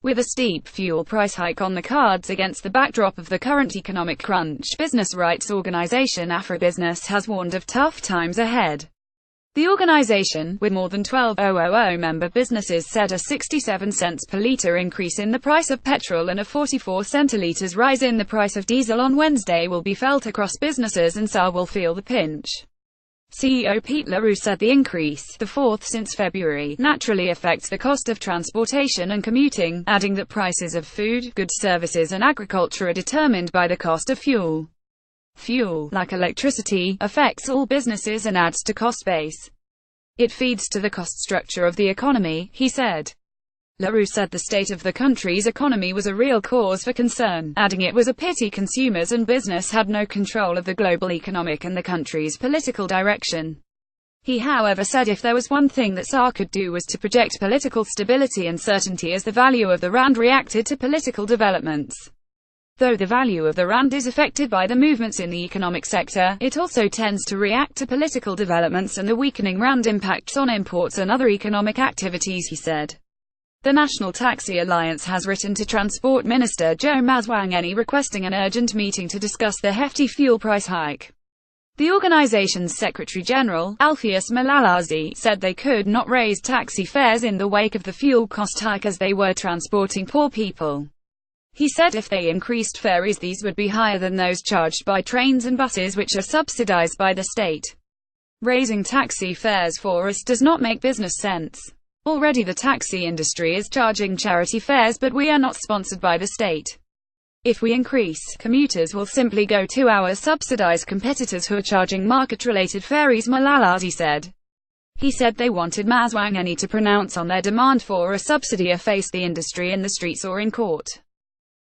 With a steep fuel price hike on the cards against the backdrop of the current economic crunch, business rights organization Afrobusiness has warned of tough times ahead. The organization, with more than 12,000 member businesses, said a 67 cents per litre increase in the price of petrol and a 44 centilitres rise in the price of diesel on Wednesday will be felt across businesses and some will feel the pinch. CEO Pete LaRue said the increase, the fourth since February, naturally affects the cost of transportation and commuting, adding that prices of food, goods, services and agriculture are determined by the cost of fuel. Fuel, like electricity, affects all businesses and adds to cost base. It feeds to the cost structure of the economy, he said. LaRue said the state of the country's economy was a real cause for concern, adding it was a pity consumers and business had no control of the global economic and the country's political direction. He however said if there was one thing that SAR could do was to project political stability and certainty as the value of the rand reacted to political developments. Though the value of the rand is affected by the movements in the economic sector, it also tends to react to political developments and the weakening rand impacts on imports and other economic activities, he said. The National Taxi Alliance has written to Transport Minister Joe Maswanganyi requesting an urgent meeting to discuss the hefty fuel price hike. The organization's Secretary-General, Alpheus Malalazi, said they could not raise taxi fares in the wake of the fuel cost hike as they were transporting poor people. He said if they increased fares these would be higher than those charged by trains and buses which are subsidized by the state. Raising taxi fares for us does not make business sense. Already the taxi industry is charging charity fares but we are not sponsored by the state. If we increase, commuters will simply go to our subsidized competitors who are charging market-related fares, Malalazi said. He said they wanted Maswanganyi to pronounce on their demand for a subsidy or face the industry in the streets or in court.